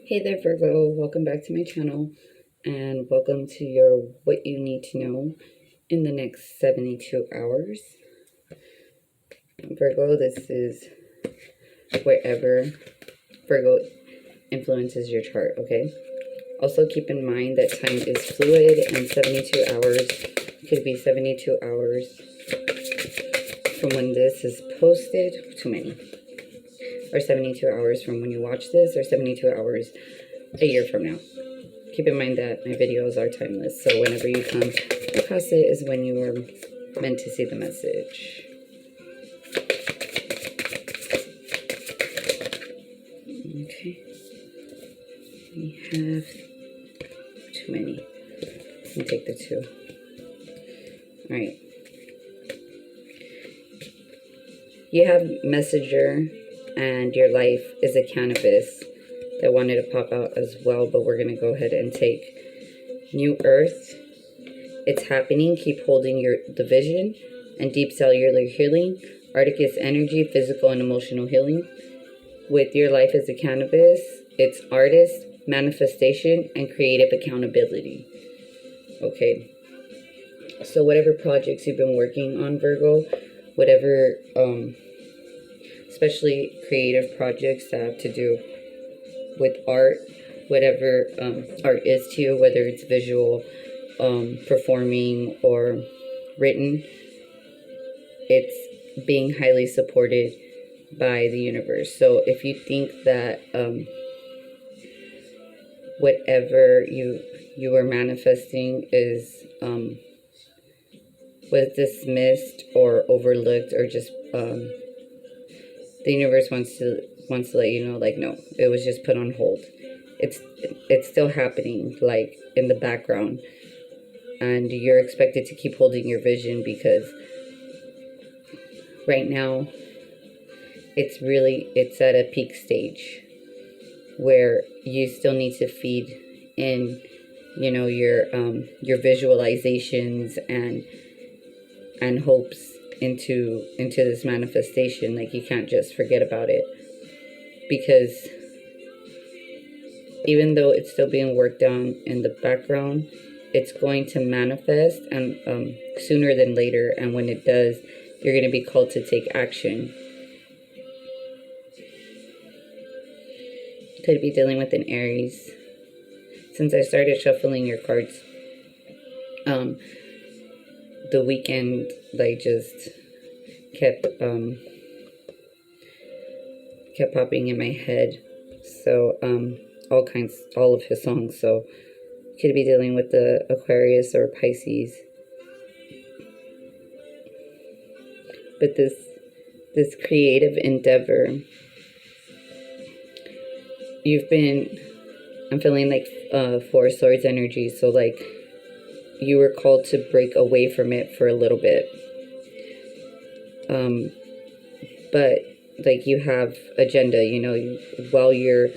Hey there, Virgo. Welcome back to my channel, and welcome to your What You Need to Know in the next 72 hours. Virgo, this is wherever Virgo influences your chart, okay? Also, keep in mind that time is fluid, and 72 hours could be 72 hours from when this is posted. Too many. Or 72 hours from when you watch this, or 72 hours a year from now. Keep in mind that my videos are timeless, so whenever you come across it is when you are meant to see the message. Okay. We have too many. Let me take the 2. Alright. You have Messenger, and your life is a cannabis that wanted to pop out as well, but we're going to go ahead and take New Earth. It's happening. Keep holding the vision. And deep cellular healing. Arcticus energy, physical and emotional healing. With your life as a cannabis, it's artist, manifestation, and creative accountability. Okay. So whatever projects you've been working on, Virgo, whatever, especially creative projects that have to do with art, whatever art is to you, whether it's visual, performing, or written, it's being highly supported by the universe. So if you think that whatever you were manifesting is was dismissed or overlooked, or just the universe wants to let you know, like, no, it was just put on hold. It's still happening, like, in the background, and you're expected to keep holding your vision, because right now it's at a peak stage where you still need to feed in, you know, your visualizations and hopes into this manifestation. Like, you can't just forget about it, because even though it's still being worked on in the background, it's going to manifest, and sooner than later. And when it does, you're going to be called to take action. Could be dealing with an Aries. Since I started shuffling your cards, the weekend, like, just kept popping in my head. So all of his songs. So could be dealing with the Aquarius or Pisces. But this creative endeavor, I'm feeling like 4 Swords energy. So, like, you were called to break away from it for a little bit. But, like, you have agenda, you know, while you're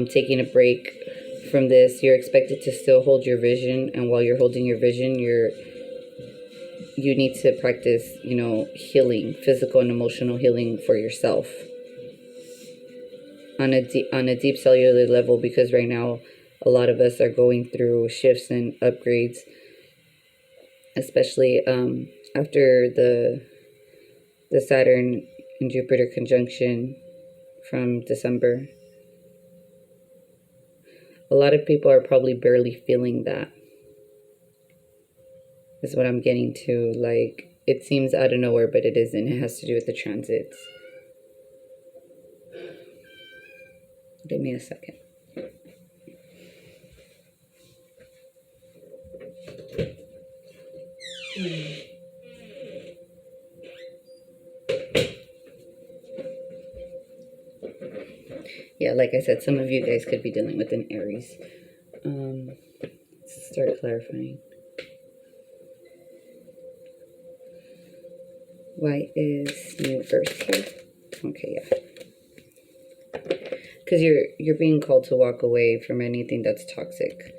taking a break from this, you're expected to still hold your vision. And while you're holding your vision, you need to practice, you know, healing, physical and emotional healing for yourself on a deep cellular level, because right now a lot of us are going through shifts and upgrades, especially after the Saturn and Jupiter conjunction from December. A lot of people are probably barely feeling that, is what I'm getting to. Like, it seems out of nowhere, but it isn't. It has to do with the transits. Give me a second. Yeah, like I said, some of you guys could be dealing with an Aries. Let's start clarifying. Why is New Earth here? Okay, yeah. Because you're being called to walk away from anything that's toxic.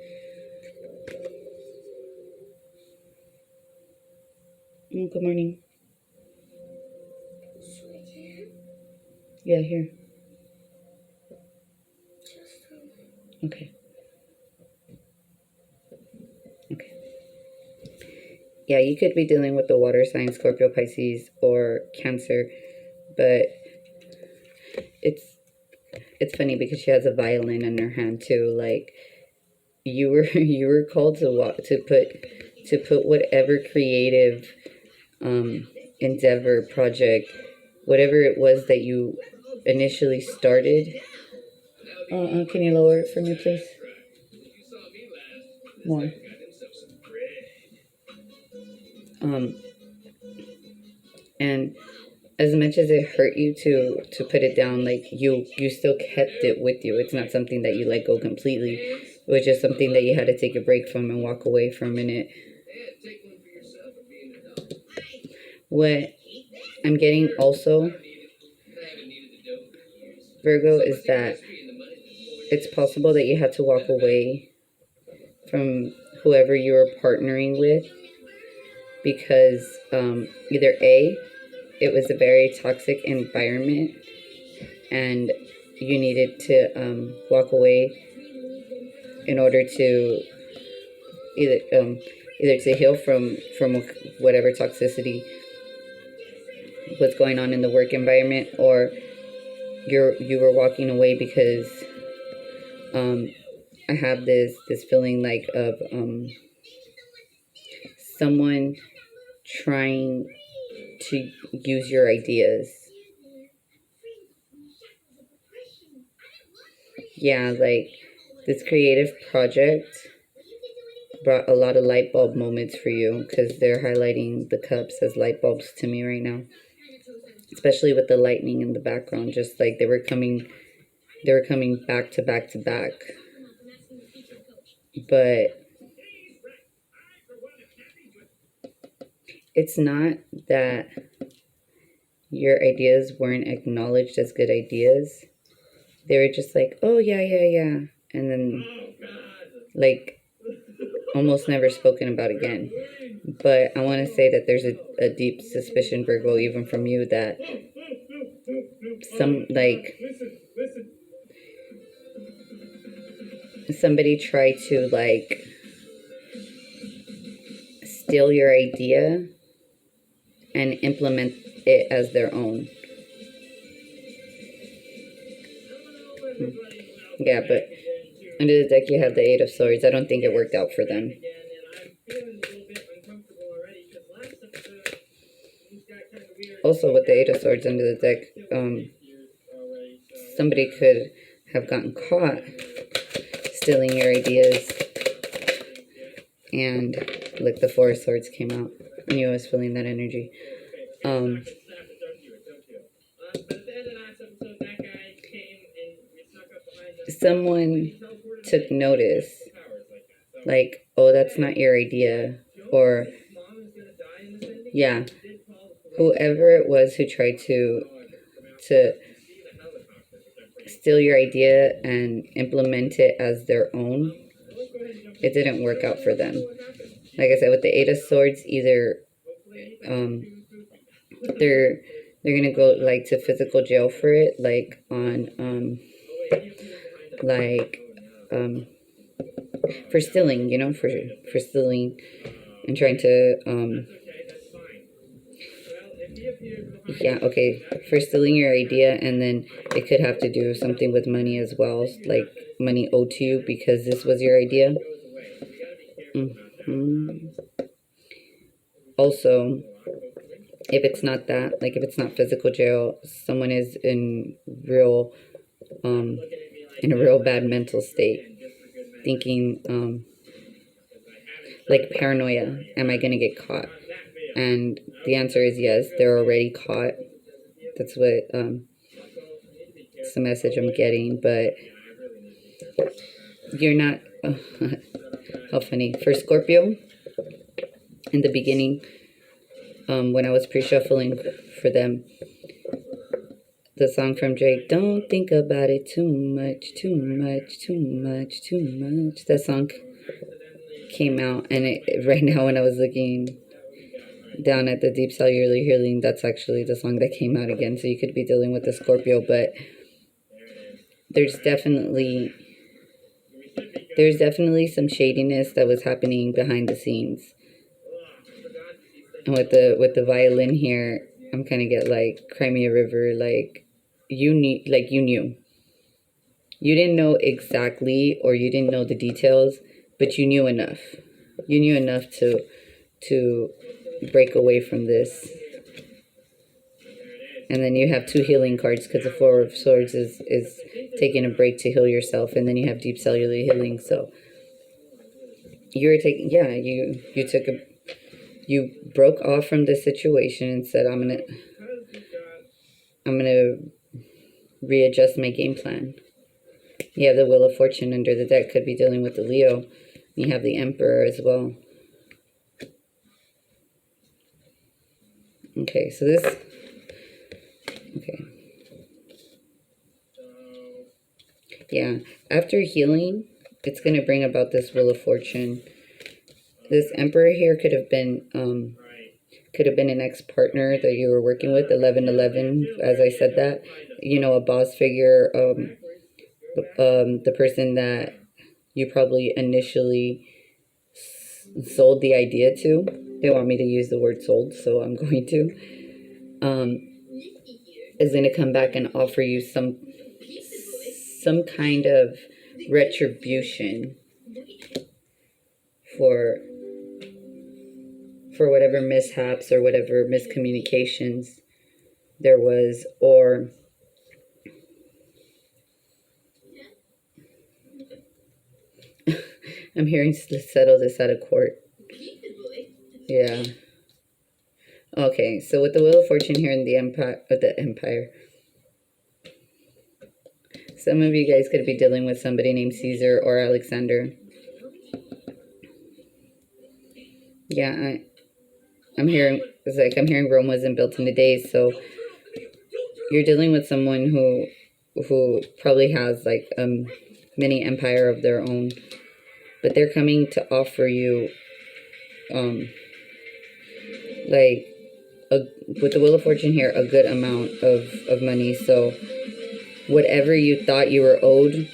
Good morning. Yeah, here. Okay. Okay. Yeah, you could be dealing with the water sign, Scorpio, Pisces, or Cancer, but it's funny because she has a violin in her hand too. Like you were called to put whatever creative endeavor, project, whatever it was that you initially started. Can you lower it for me, please? More. And as much as it hurt you to put it down, like you still kept it with you. It's not something that you let go completely. It was just something that you had to take a break from and walk away from. And it, what I'm getting also, Virgo, is that it's possible that you had to walk away from whoever you were partnering with because either A, it was a very toxic environment and you needed to walk away in order to either to heal from whatever toxicity was going on in the work environment, or you were walking away because I have this feeling like of someone trying to use your ideas. Yeah, like this creative project brought a lot of light bulb moments for you because they're highlighting the cups as light bulbs to me right now, especially with the lightning in the background. Just like they were coming back to back to back. But it's not that your ideas weren't acknowledged as good ideas. They were just like, oh yeah, yeah, yeah, and then like almost never spoken about again. But I want to say that there's a deep suspicion, Virgo, even from you, that somebody tried to like steal your idea and implement it as their own. Yeah, but under the deck you have the Eight of Swords. I don't think it worked out for them. Also, with the Eight of Swords under the deck, somebody could have gotten caught stealing your ideas. And look, the Four of Swords came out. I knew I was feeling that energy. Someone took notice, like, oh, that's not your idea, or yeah, whoever it was who tried to steal your idea and implement it as their own, it didn't work out for them. Like I said, with the Eight of Swords, either they're gonna go like to physical jail for it, like on for stealing, you know, for stealing and trying to yeah, okay, for stealing your idea, and then it could have to do something with money as well, like money owed to you because this was your idea. Also, if it's not that, like if it's not physical jail, someone is in a real bad mental state, thinking like paranoia, am I gonna get caught? And the answer is yes, they're already caught. That's what it's the message I'm getting. But you're not how funny. For Scorpio, in the beginning, when I was pre-shuffling for them, the song from Drake, don't think about it too much, too much, too much, too much. That song came out, and right now when I was looking down at the deep cellular healing, that's actually the song that came out again. So you could be dealing with the Scorpio, but there's definitely there's definitely some shadiness that was happening behind the scenes. And with the violin here, I'm kind of get like Crimea River, like you knew. You didn't know exactly, or you didn't know the details, but you knew enough. You knew enough to break away from this. And then you have 2 healing cards, because the Four of Swords is taking a break to heal yourself, and then you have deep cellular healing. So you were taking, yeah, you broke off from this situation and said, I'm gonna readjust my game plan. You have the Wheel of Fortune under the deck, could be dealing with the Leo. You have the Emperor as well. Okay, so this, okay. Yeah, after healing, it's going to bring about this Wheel of Fortune. This Emperor here could have been an ex-partner that you were working with, 1111, as I said that. You know, a boss figure, the person that you probably initially sold the idea to. They want me to use the word sold, so I'm going to. Is going to come back and offer you some kind of retribution for whatever mishaps or whatever miscommunications there was, or I'm hearing settle this out of court. Yeah. Okay, so with the Wheel of Fortune here in the Empire, some of you guys could be dealing with somebody named Caesar or Alexander. Yeah, I'm hearing, it's like I'm hearing Rome wasn't built in a day, so you're dealing with someone who probably has like a mini empire of their own, but they're coming to offer you like with the Wheel of Fortune here, a good amount of money. So whatever you thought you were owed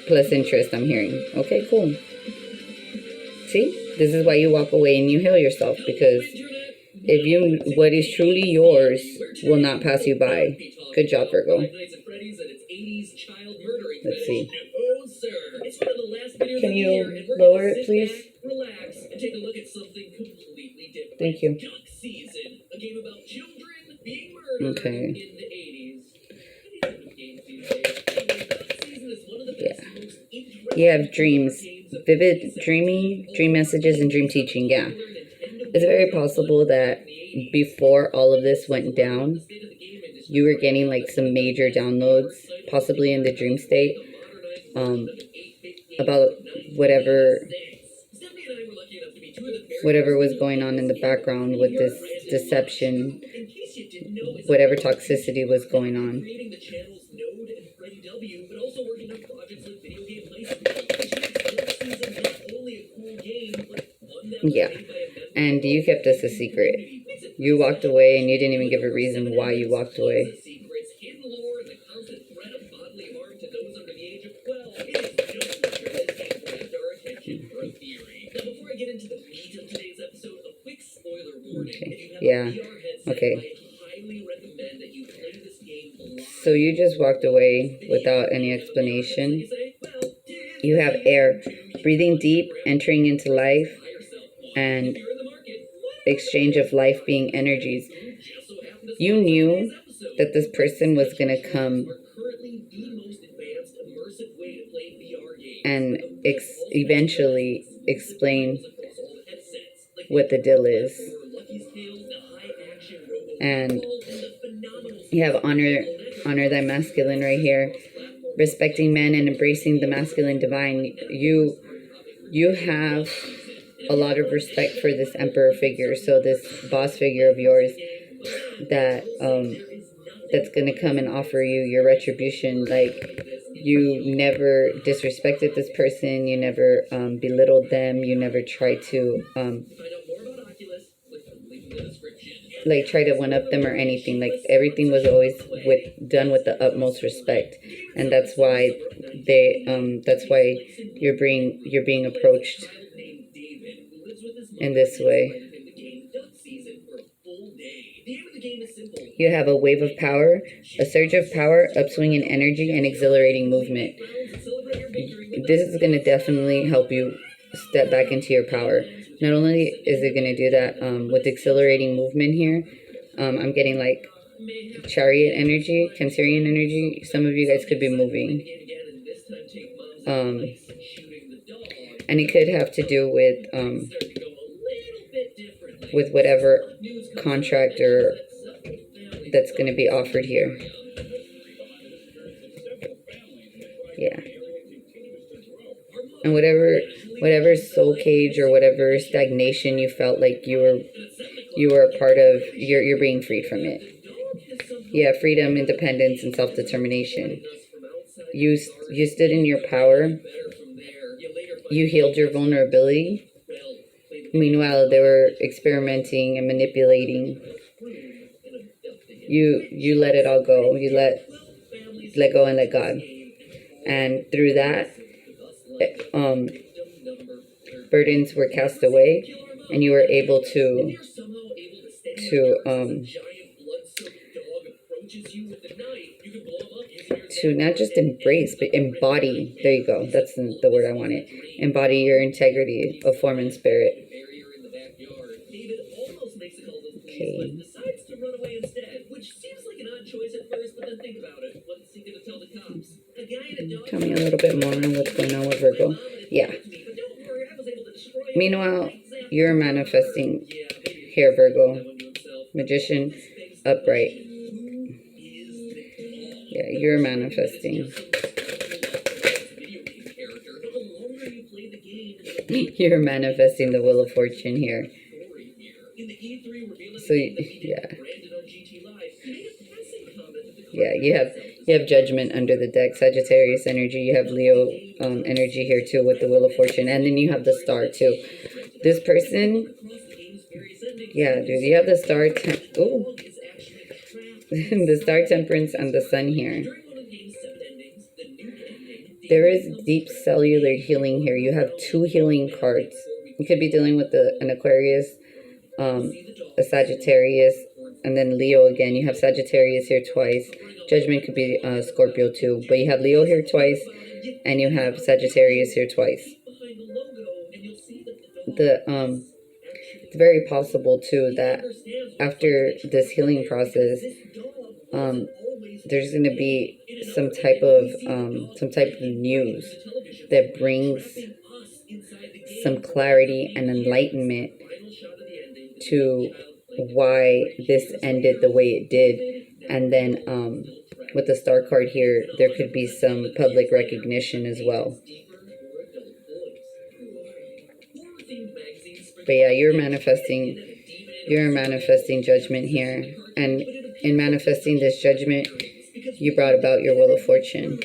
plus interest, I'm hearing. Okay, cool. See, this is why you walk away and you heal yourself, because what is truly yours will not pass you by. Good job, Virgo. Let's see. Can you lower it, please? Thank you. Okay. Yeah. You have dreams. Vivid dream messages and dream teaching, yeah. It's very possible that before all of this went down, you were getting like some major downloads, possibly in the dream state, about whatever was going on in the background with this deception, whatever toxicity was going on. Yeah, and you kept this a secret. You walked away and you didn't even give a reason why you walked away. Okay, yeah, okay. So you just walked away without any explanation. You have air, breathing deep, entering into life, and exchange of life being energies. You knew that this person was going to come and eventually explain what the deal is. And you have honor thy masculine right here, respecting men and embracing the masculine divine. You have a lot of respect for this emperor figure, so this boss figure of yours that that's going to come and offer you your retribution. Like, you never disrespected this person, you never belittled them, you never tried to like try to one up them or anything. Like everything was always done with the utmost respect, and that's why that's why you're being approached in this way. You have a wave of power, a surge of power, upswing in energy, and exhilarating movement. This is going to definitely help you step back into your power. Not only is it going to do that with exhilarating movement here, I'm getting like chariot energy, Cancerian energy. Some of you guys could be moving. And it could have to do with whatever contract or that's going to be offered here. Yeah. And whatever soul cage or whatever stagnation you felt like you were a part of, you're being freed from it. Yeah, freedom, independence, and self-determination. You stood in your power. You healed your vulnerability. Meanwhile, they were experimenting and manipulating. You let it all go. You let go and let God. And through that, burdens were cast away, and you were able to not just embrace, but embody. There you go. That's the word I wanted. Embody your integrity of form and spirit. Okay. Tell me a little bit more on what's going on with Virgo. Yeah. Meanwhile, you're manifesting here, Virgo. Magician, upright. Yeah, you're manifesting. You're manifesting the Wheel of Fortune here. So, yeah. Yeah, you have Judgment under the deck, Sagittarius energy. You have Leo energy here too with the Wheel of Fortune, and then you have the Star too. This person, yeah, dude, you have the Star. The Star, Temperance, and the Sun here. There is deep cellular healing here. You have 2 healing cards. You could be dealing with an Aquarius, a Sagittarius, and then Leo again. You have Sagittarius here twice. Judgment could be Scorpio too. But you have Leo here twice, and you have Sagittarius here twice. It's very possible too that after this healing process, there's going to be some type of news that brings some clarity and enlightenment to why this ended the way it did. And then with the Star card here, there could be some public recognition as well. But yeah, you're manifesting judgment here. And in manifesting this judgment, you brought about your Wheel of Fortune.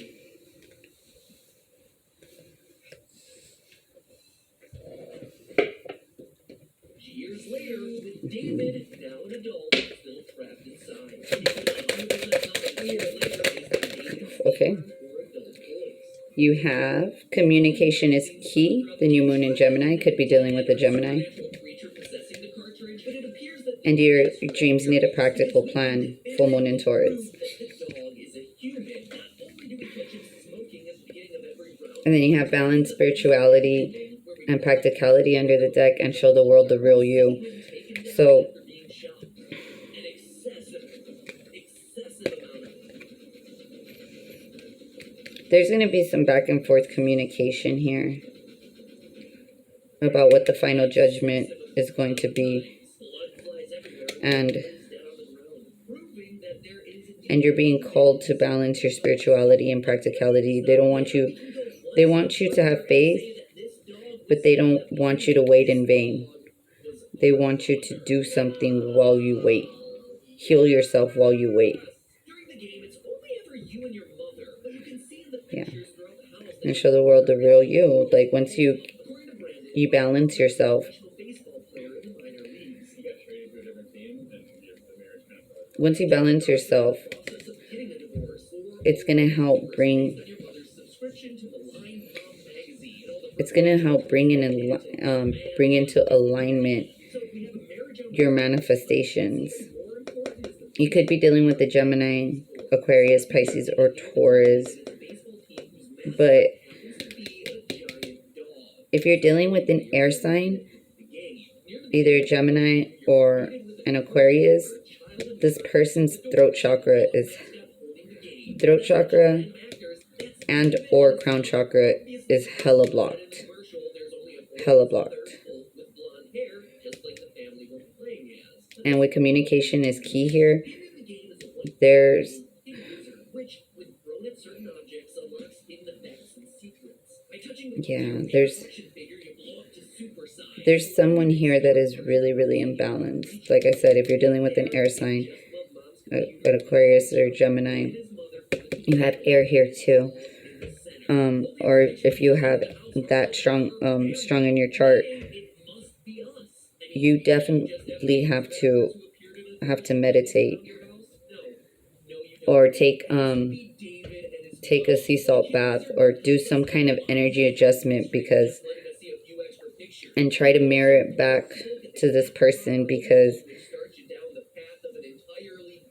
Okay. You have communication is key. The new moon in Gemini could be dealing with the Gemini. And your dreams need a practical plan. Full moon in Taurus. And then you have balance, spirituality, and practicality under the deck, and show the world the real you. So there's going to be some back and forth communication here about what the final judgment is going to be. And you're being called to balance your spirituality and practicality. They want you to have faith, but they don't want you to wait in vain. They want you to do something while you wait. Heal yourself while you wait. Yeah. And show the world the real you. Like once you balance yourself, once you balance yourself, it's gonna help bring bring into alignment your manifestations. You could be dealing with the Gemini, Aquarius, Pisces, or Taurus, but if you're dealing with an air sign, either a Gemini or an Aquarius, this person's throat chakra and or crown chakra is hella blocked. Hella blocked. And with communication is key here. There's there's someone here that is really, really imbalanced. Like I said, if you're dealing with an air sign, an Aquarius or Gemini, you have air here too. Or if you have that strong in your chart, you definitely have to meditate or take a sea salt bath or do some kind of energy adjustment, because and try to mirror it back to this person, because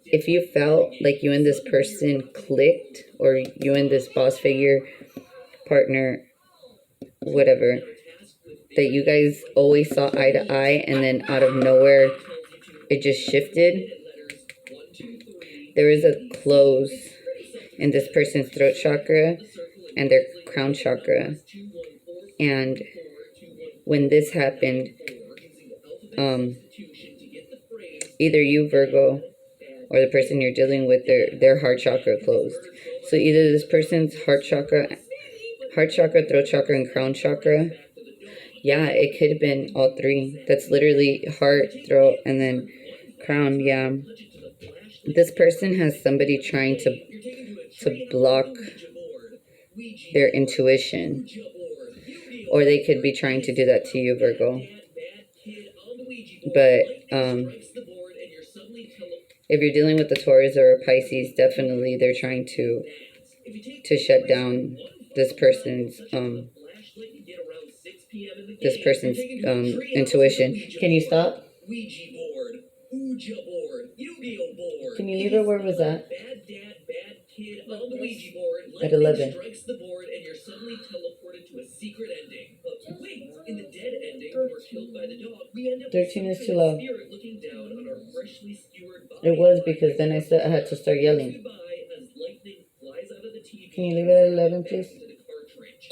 if you felt like you and this person clicked, or you and this boss figure, partner, whatever, that you guys always saw eye to eye, and then out of nowhere it just shifted, there is a close in this person's throat chakra and their crown chakra. And when this happened, either you, Virgo, or the person you're dealing with, their heart chakra closed. So either this person's heart chakra, throat chakra, and crown chakra. Yeah, it could have been all three. That's literally heart, throat, and then crown. Yeah. This person has somebody trying to block their intuition. Or they could be trying to do that to you, Virgo. But if you're dealing with the Taurus or Pisces, definitely they're trying to shut down this person's intuition. Can you stop? Can you leave it where it was at? At 11. 13 is too loud. It was, because then I said I had to start yelling. Can you leave it at 11, please?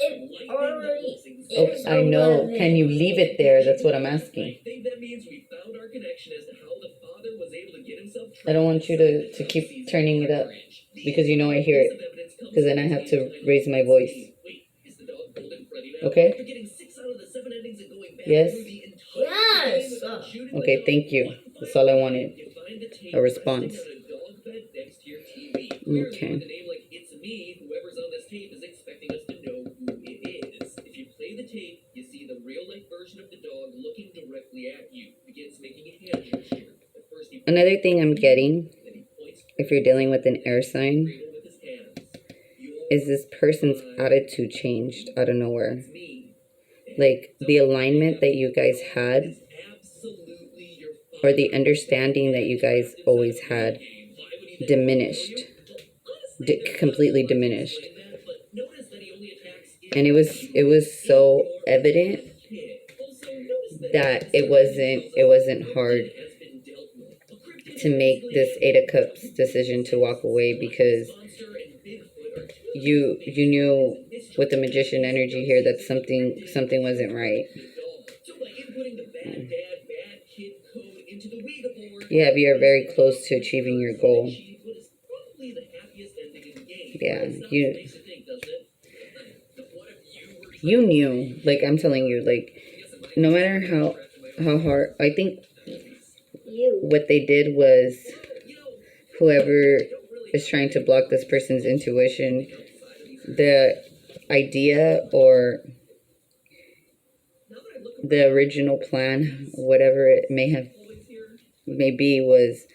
It already. Oh, I know. Can you leave it there? That's what I'm asking. I don't want you to keep turning it up, because you know I hear it. Because then I have to raise my voice. Okay? Yes? Yes. Okay, thank you. That's all I wanted. A response. Okay. Another thing I'm getting, if you're dealing with an air sign, is this person's attitude changed out of nowhere. Like the alignment that you guys had, or the understanding that you guys always had, diminished. Completely diminished. And it was so evident that it wasn't hard to make this Eight of Cups decision to walk away, because you knew with the Magician energy here that something wasn't right. Yeah, but you're very close to achieving your goal. Yeah, you knew, like I'm telling you, like no matter how hard, I think what they did was, whoever is trying to block this person's intuition, the idea or the original plan, whatever it may be, was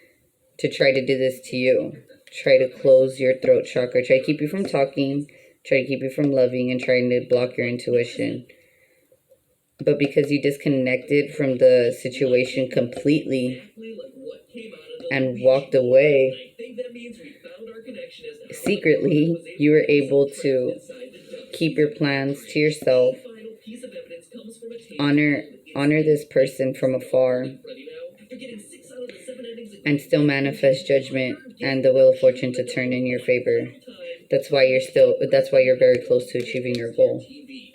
to try to do this to you. Try to close your throat chakra. Try to keep you from talking. Try to keep you from loving and trying to block your intuition. But because you disconnected from the situation completely and walked away, secretly, you were able to keep your plans to yourself, honor this person from afar, and still manifest judgment and the wheel of fortune to turn in your favor. That's why you're very close to achieving your goal.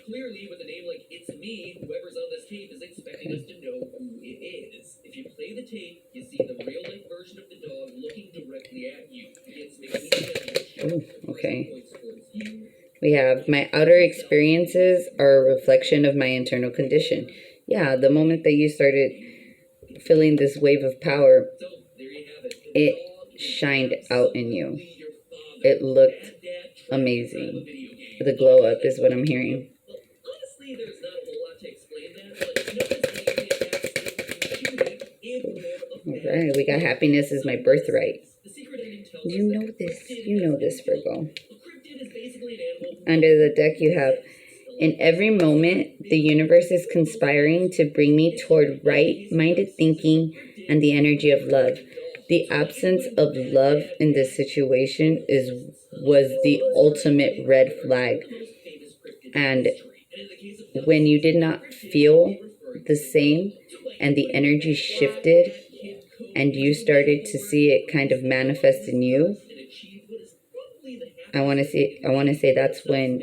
Clearly, with a name like It's Me, whoever's on this tape is expecting us to know who it is. If you play the tape, you see the real-life version of the dog looking directly at you. It's making okay. We have, my outer experiences are a reflection of my internal condition. Yeah, the moment that you started feeling this wave of power, it shined out in you. It looked amazing. The glow up is what I'm hearing. Honestly, there's not a whole lot to explain that, but Alright, we got happiness is my birthright. You know this, Virgo. Under the deck you have, in every moment, the universe is conspiring to bring me toward right-minded thinking and the energy of love. The absence of love in this situation was the ultimate red flag. And when you did not feel the same and the energy shifted and you started to see it kind of manifest in you, I want to say that's when,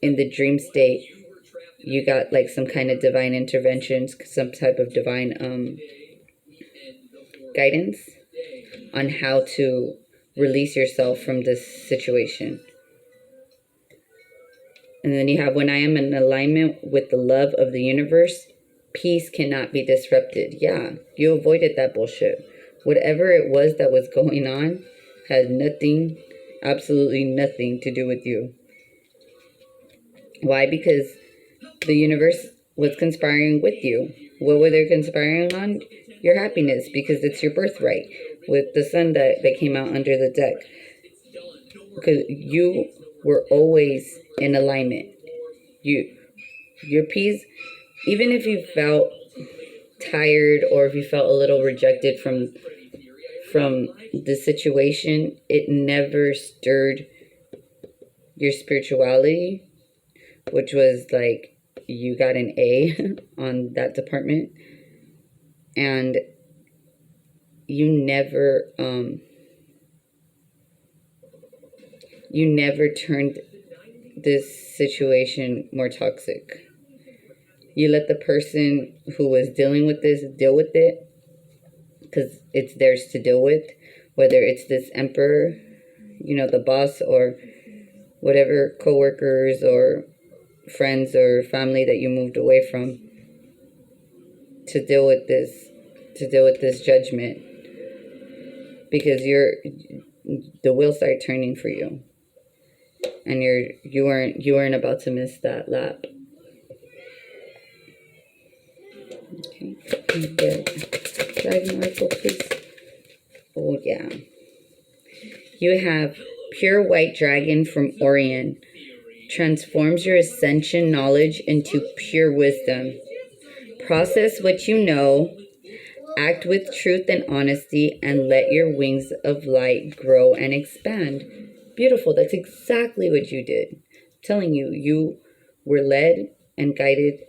in the dream state, you got like some kind of divine interventions, some type of divine guidance on how to release yourself from this situation. And then you have, when I am in alignment with the love of the universe, peace cannot be disrupted. Yeah, you avoided that bullshit. Whatever it was that was going on had nothing, absolutely nothing to do with you. Why? Because the universe was conspiring with you. What were they conspiring on? Your happiness, because it's your birthright. With the sun that came out under the deck. Because you were always in alignment. Your peace, even if you felt tired or if you felt a little rejected from the situation, it never stirred your spirituality, which was like, you got an A on that department, and you never turned this situation more toxic. You let the person who was dealing with this deal with it, because it's theirs to deal with, whether it's this emperor, the boss, or whatever coworkers or friends or family that you moved away from, to deal with this judgment, because the wheel started turning for you, and you weren't about to miss that lap. Okay, good. Dragon Oracle, please. Oh yeah. You have pure white dragon from Orion. Transforms your ascension knowledge into pure wisdom. Process what you know. Act with truth and honesty, and let your wings of light grow and expand. Beautiful. That's exactly what you did. I'm telling you, you were led and guided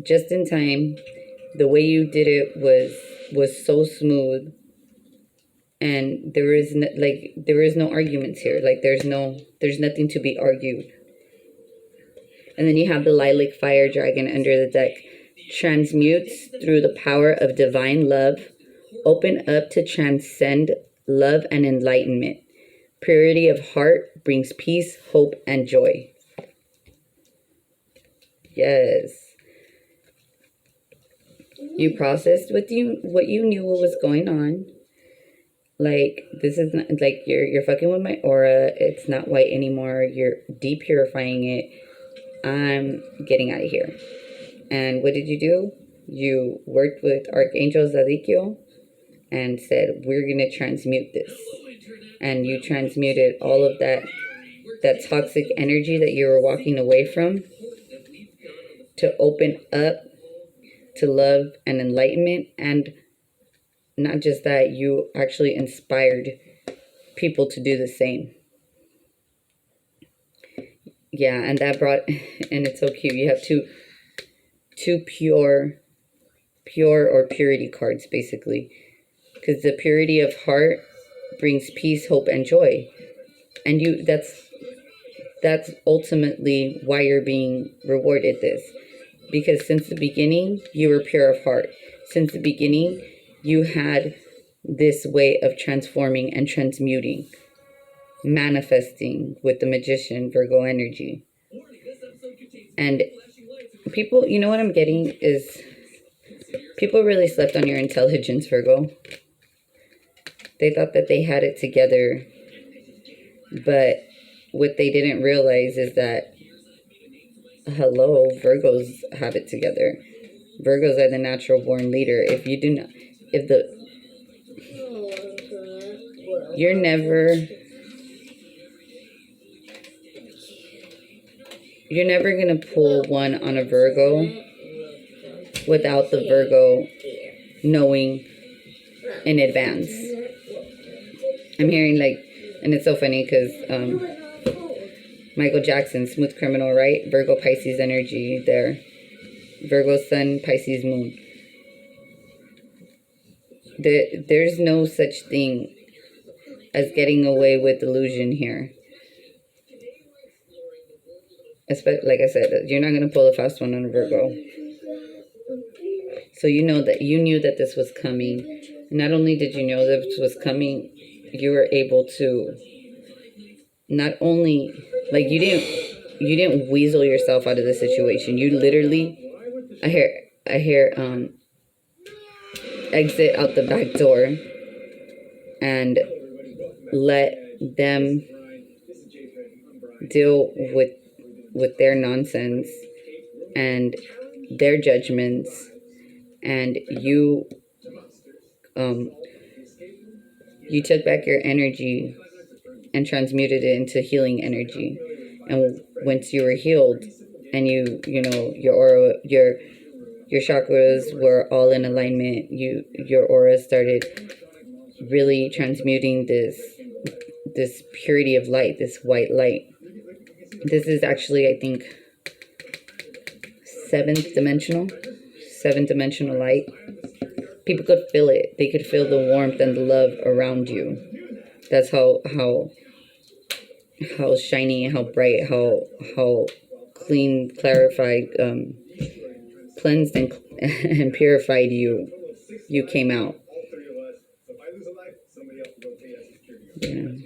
just in time. The way you did it was so smooth, and there is no arguments here. Like there's nothing to be argued. And then you have the lilac fire dragon under the deck. Transmutes through the power of divine love. Open up to transcend love and enlightenment. Purity of heart brings peace, hope, and joy. Yes. You processed what you knew what was going on. Like, this is not, like, you're fucking with my aura. It's not white anymore. You're depurifying it. I'm getting out of here. And what did you do? You worked with Archangel Zadkiel and said, we're going to transmute this. And you transmuted all of that toxic energy that you were walking away from to open up to love and enlightenment. And not just that, you actually inspired people to do the same. Yeah, and that brought, and it's so cute. You have two pure or purity cards, basically. Because the purity of heart brings peace, hope, and joy. And that's ultimately why you're being rewarded this. Because since the beginning, you were pure of heart. Since the beginning, you had this way of transforming and transmuting, manifesting with the magician, Virgo energy. And people, you know what I'm getting is people really slept on your intelligence, Virgo. They thought that they had it together, but what they didn't realize is that, hello, Virgos have it together. Virgos are the natural born leader. If you do not, you're never going to pull one on a Virgo without the Virgo knowing in advance. I'm hearing like, and it's so funny because Michael Jackson, Smooth Criminal, right? Virgo Pisces energy there. Virgo Sun, Pisces Moon. There's no such thing as getting away with illusion here. Like I said, you're not going to pull a fast one on a Virgo. So you knew that this was coming. Not only did you know that this was coming, you were able to not only, like, you didn't weasel yourself out of the situation. You literally, I hear exit out the back door and let them deal with their nonsense and their judgments, and you took back your energy and transmuted it into healing energy. And once you were healed and you know your aura, your chakras were all in alignment, your aura started really transmuting this purity of light, this white light. This is actually, I think, seventh dimensional light. People could feel it. They could feel the warmth and the love around you. That's how shiny, how bright, how clean, clarified, cleansed and purified you came out. Yeah.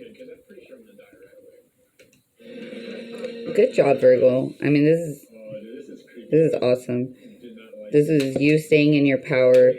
Good job, Virgo. I mean, this is awesome. This is you staying in your power.